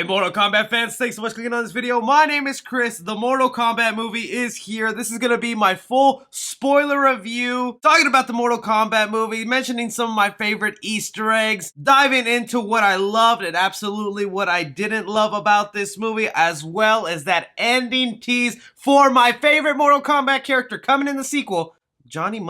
Hey Mortal Kombat fans, thanks so much for clicking on this video. My name is Chris. The Mortal Kombat movie is here. This is going to be my full spoiler review, talking about the Mortal Kombat movie, mentioning some of my favorite Easter eggs, diving into what I loved and absolutely what I didn't love about this movie, as well as that ending tease for my favorite Mortal Kombat character coming in the sequel, Johnny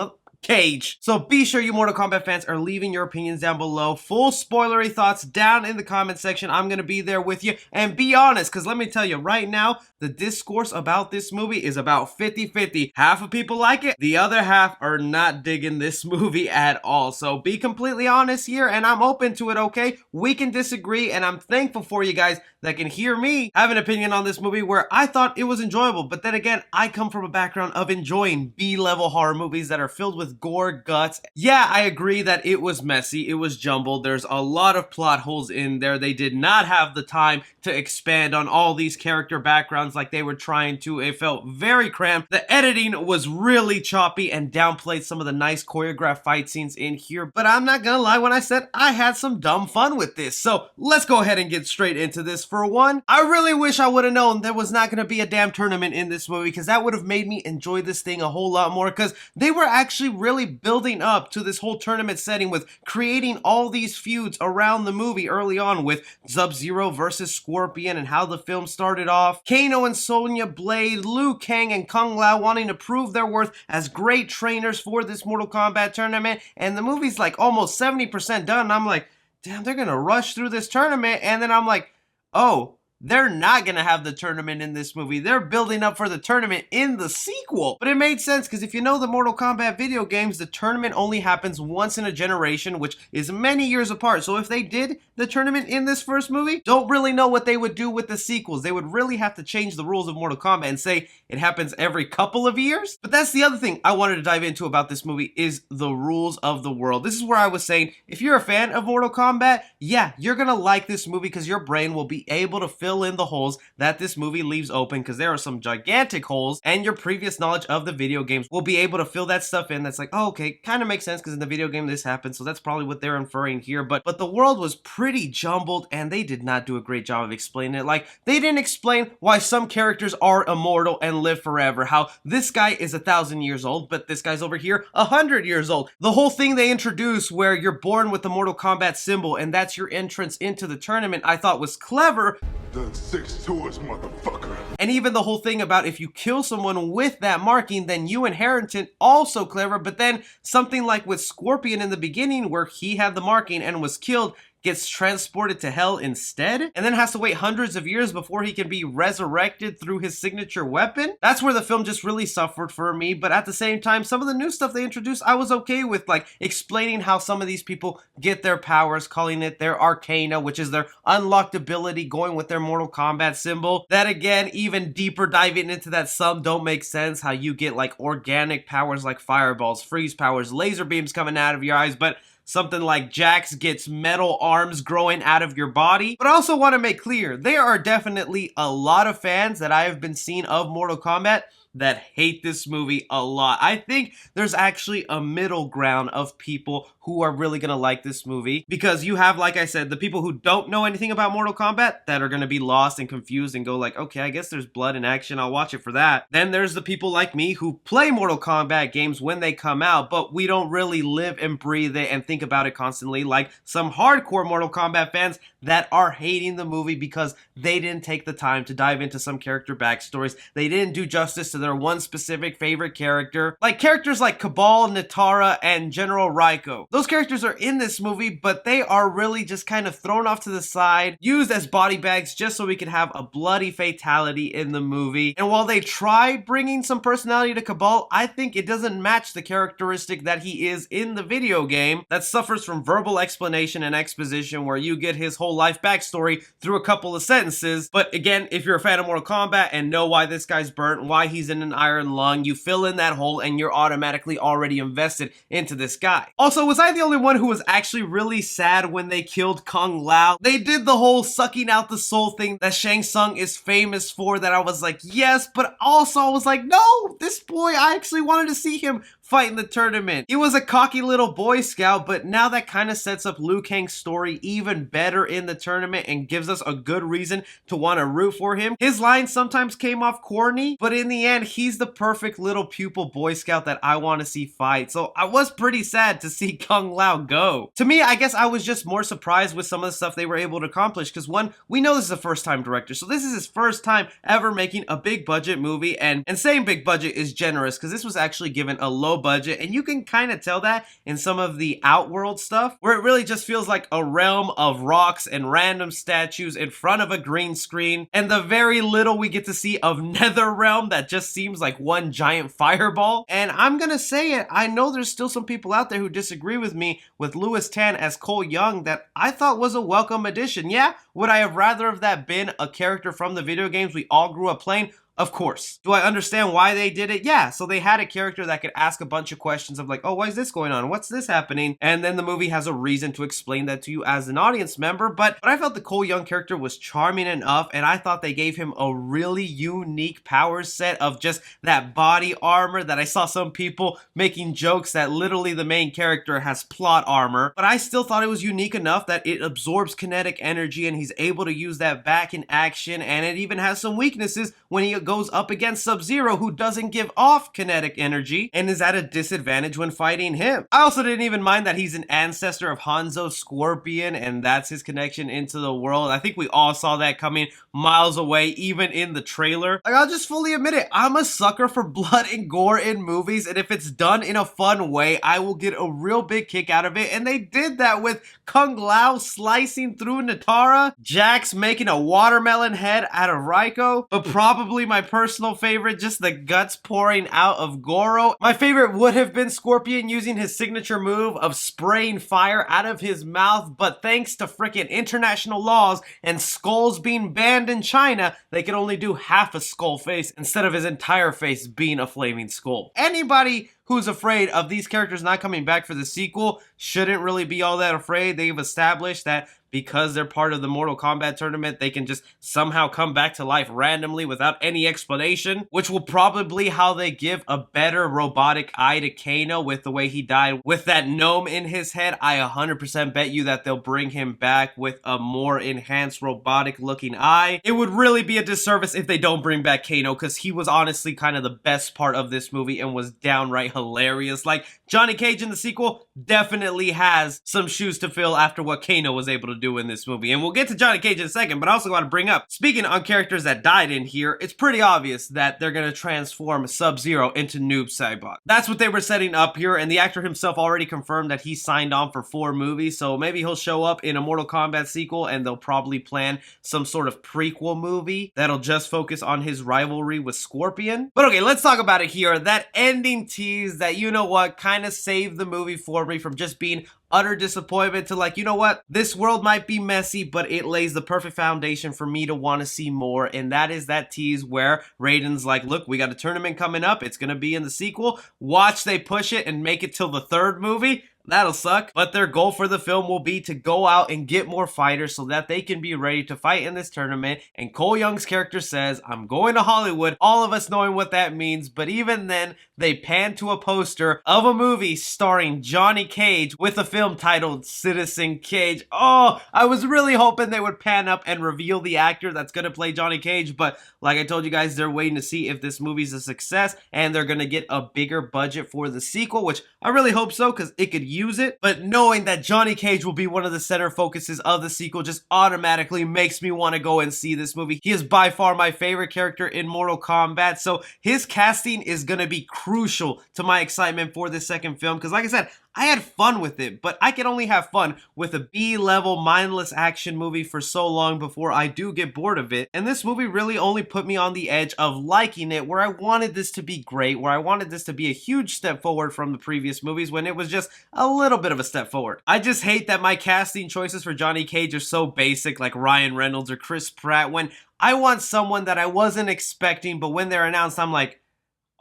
Cage. So be sure you Mortal Kombat fans are leaving your opinions down below. Full spoilery thoughts down in the comment section. I'm going to be there with you. And be honest, because let me tell you right now, the discourse about this movie is about 50-50. Half of people like it, the other half are not digging this movie at all. So be completely honest here, and I'm open to it, okay? We can disagree, and I'm thankful for you guys that can hear me have an opinion on this movie where I thought it was enjoyable. But then again, I come from a background of enjoying B-level horror movies that are filled with gore, guts. Yeah, I agree that it was messy, it was jumbled, there's a lot of plot holes in there. They did not have the time to expand on all these character backgrounds like they were trying to. It felt very cramped. The editing was really choppy and downplayed some of the nice choreographed fight scenes in here, but I'm not gonna lie when I said I had some dumb fun with this. So let's go ahead and get straight into this. For one, I really wish I would have known there was not gonna be a damn tournament in this movie, because that would have made me enjoy this thing a whole lot more, because they were actually really building up to this whole tournament setting with creating all these feuds around the movie early on, with Sub-Zero versus Scorpion and how the film started off, Kano and Sonya Blade, Liu Kang and Kung Lao wanting to prove their worth as great trainers for this Mortal Kombat tournament, and the movie's like almost 70% done, and I'm like, damn, they're gonna rush through this tournament, and then I'm like, oh, they're not gonna have the tournament in this movie. They're building up for the tournament in the sequel. But it made sense, because if you know the Mortal Kombat video games, the tournament only happens once in a generation, which is many years apart. So if they did the tournament in this first movie, don't really know what they would do with the sequels. They would really have to change the rules of Mortal Kombat and say it happens every couple of years. But that's the other thing I wanted to dive into about this movie, is the rules of the world. This is where I was saying, if you're a fan of Mortal Kombat, yeah, you're gonna like this movie, because your brain will be able to fill in the holes that this movie leaves open, because there are some gigantic holes, and your previous knowledge of the video games will be able to fill that stuff in. That's like, oh, okay, kind of makes sense, because in the video game this happened, so that's probably what they're inferring here. But the world was pretty jumbled, and they did not do a great job of explaining it. Like, they didn't explain why some characters are immortal and live forever, how this guy is 1,000 years old, but this guy's over here 100 years old. The whole thing they introduced where you're born with the Mortal Kombat symbol, and that's your entrance into the tournament, I thought was clever. Done 6 tours, motherfucker. And even the whole thing about if you kill someone with that marking, then you inherit it, also clever. But then something like with Scorpion in the beginning, where he had the marking and was killed, gets transported to hell instead, and then has to wait hundreds of years before he can be resurrected through his signature weapon. That's where the film just really suffered for me. But at the same time, some of the new stuff they introduced I was okay with, like explaining how some of these people get their powers, calling it their arcana, which is their unlocked ability, going with their Mortal Kombat symbol. That again, even deeper diving into that, some don't make sense, how you get like organic powers like fireballs, freeze powers, laser beams coming out of your eyes, but something like Jax gets metal arms growing out of your body. But I also want to make clear, there are definitely a lot of fans that I have been seeing of Mortal Kombat that hate this movie a lot. I think there's actually a middle ground of people who are really gonna like this movie, because you have, like I said, the people who don't know anything about Mortal Kombat that are gonna be lost and confused and go like, okay, I guess there's blood and action, I'll watch it for that. Then there's the people like me who play Mortal Kombat games when they come out, but we don't really live and breathe it and think about it constantly, like some hardcore Mortal Kombat fans that are hating the movie because they didn't take the time to dive into some character backstories. They didn't do justice to their one specific favorite character, like characters like Cabal, Natara, and General Raiko. Those characters are in this movie, but they are really just kind of thrown off to the side, used as body bags just so we could have a bloody fatality in the movie. And while they tried bringing some personality to Cabal, I think it doesn't match the characteristic that he is in the video game, that suffers from verbal explanation and exposition, where you get his whole life backstory through a couple of sentences. But again, if you're a fan of Mortal Kombat and know why this guy's burnt, why he's in an iron lung, you fill in that hole and you're automatically already invested into this guy. Also, was I the only one who was actually really sad when they killed Kung Lao? They did the whole sucking out the soul thing that Shang Tsung is famous for, that I was like, yes, but also I was like, no, this boy, I actually wanted to see him fight in the tournament. He was a cocky little Boy Scout, but now that kind of sets up Liu Kang's story even better in the tournament and gives us a good reason to want to root for him. His lines sometimes came off corny, but in the end, he's the perfect little pupil Boy Scout that I want to see fight. So I was pretty sad to see Kung Lao go. To me, I guess I was just more surprised with some of the stuff they were able to accomplish, because one, we know this is a first-time director, so this is his first time ever making a big budget movie, and saying big budget is generous, because this was actually given a low budget, and you can kind of tell that in some of the Outworld stuff, where it really just feels like a realm of rocks and random statues in front of a green screen, and the very little we get to see of Netherrealm that just seems like one giant fireball. And I'm gonna say it, I know there's still some people out there who disagree with me with Louis Tan as Cole Young that I thought was a welcome addition. Yeah, would I have rather have that been a character from the video games we all grew up playing? Of course. Do I understand why they did it? Yeah, so they had a character that could ask a bunch of questions of like, oh, why is this going on? What's this happening? And then the movie has a reason to explain that to you as an audience member. But I felt the Cole Young character was charming enough, and I thought they gave him a really unique power set of just that body armor that I saw some people making jokes that literally the main character has plot armor. But I still thought it was unique enough that it absorbs kinetic energy and he's able to use that back in action, and it even has some weaknesses when he goes up against Sub-Zero, who doesn't give off kinetic energy and is at a disadvantage when fighting him. I also didn't even mind that he's an ancestor of Hanzo Scorpion, and that's his connection into the world. I think we all saw that coming miles away, even in the trailer. Like, I'll just fully admit it, I'm a sucker for blood and gore in movies, and if it's done in a fun way, I will get a real big kick out of it, and they did that with Kung Lao slicing through Natara, Jax making a watermelon head out of Raiko, but probably my personal favorite, just the guts pouring out of Goro. My favorite would have been Scorpion using his signature move of spraying fire out of his mouth, but thanks to frickin' international laws and skulls being banned in China, they could only do half a skull face instead of his entire face being a flaming skull. Anybody who's afraid of these characters not coming back for the sequel shouldn't really be all that afraid. They've established that because they're part of the Mortal Kombat tournament, they can just somehow come back to life randomly without any explanation, which will probably how they give a better robotic eye to Kano with the way he died with that gnome in his head. I 100% bet you that they'll bring him back with a more enhanced robotic looking eye. It would really be a disservice if they don't bring back Kano, because he was honestly kind of the best part of this movie and was downright hilarious. Like, Johnny Cage in the sequel definitely has some shoes to fill after what Kano was able to do in this movie. And we'll get to Johnny Cage in a second, but I also want to bring up, speaking on characters that died in here, it's pretty obvious that they're going to transform Sub-Zero into Noob Saibot. That's what they were setting up here, and the actor himself already confirmed that he signed on for 4 movies, so maybe he'll show up in a Mortal Kombat sequel, and they'll probably plan some sort of prequel movie that'll just focus on his rivalry with Scorpion. But okay, let's talk about it here. That ending tease that, you know what, kind of saved the movie for me from just being utter disappointment to like, you know what, this world might be messy, but it lays the perfect foundation for me to want to see more. And that is that tease where Raiden's like, look, we got a tournament coming up, it's gonna be in the sequel, watch they push it and make it till the 3rd movie. That'll suck, but their goal for the film will be to go out and get more fighters so that they can be ready to fight in this tournament. And Cole Young's character says, I'm going to Hollywood, all of us knowing what that means, but even then, they pan to a poster of a movie starring Johnny Cage with a film titled Citizen Cage. Oh, I was really hoping they would pan up and reveal the actor that's going to play Johnny Cage, but like I told you guys, they're waiting to see if this movie's a success, and they're going to get a bigger budget for the sequel, which I really hope so, because it could use it. But knowing that Johnny Cage will be one of the center focuses of the sequel just automatically makes me want to go and see this movie. He is by far my favorite character in Mortal Kombat, so his casting is going to be crucial to my excitement for this second film, because like I said, I had fun with it, but I can only have fun with a B-level mindless action movie for so long before I do get bored of it. And this movie really only put me on the edge of liking it, where I wanted this to be great, where I wanted this to be a huge step forward from the previous movies when it was just a little bit of a step forward. I just hate that my casting choices for Johnny Cage are so basic, like Ryan Reynolds or Chris Pratt, when I want someone that I wasn't expecting, but when they're announced, I'm like,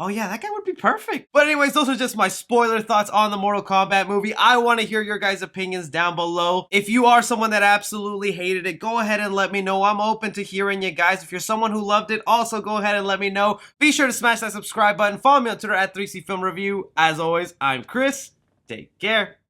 Oh yeah, that guy would be perfect. But anyways, those are just my spoiler thoughts on the Mortal Kombat movie. I want to hear your guys' opinions down below. If you are someone that absolutely hated it, go ahead and let me know. I'm open to hearing you guys. If you're someone who loved it, also go ahead and let me know. Be sure to smash that subscribe button. Follow me on Twitter at 3C Film Review. As always, I'm Chris. Take care.